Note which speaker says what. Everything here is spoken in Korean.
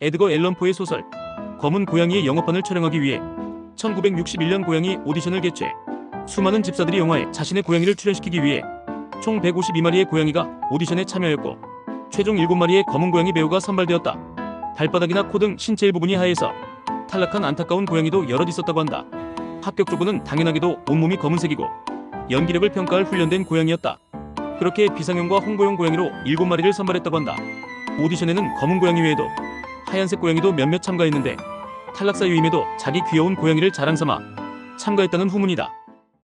Speaker 1: 에드거 앨런 포의 소설 검은 고양이의 영어판을 촬영하기 위해 1961년 고양이 오디션을 개최. 수많은 집사들이 영화에 자신의 고양이를 출연시키기 위해 총 152마리의 고양이가 오디션에 참여했고 최종 7마리의 검은 고양이 배우가 선발되었다. 발바닥이나 코 등 신체 일부분이 하얘서 탈락한 안타까운 고양이도 여럿 있었다고 한다. 합격 조건은 당연하게도 온몸이 검은색이고 연기력을 평가할 훈련된 고양이였다. 그렇게 비상용과 홍보용 고양이로 7마리를 선발했다고 한다. 오디션에는 검은 고양이 외에도 하얀색 고양이도 몇몇 참가했는데 탈락 사유임에도 자기 귀여운 고양이를 자랑삼아 참가했다는 후문이다.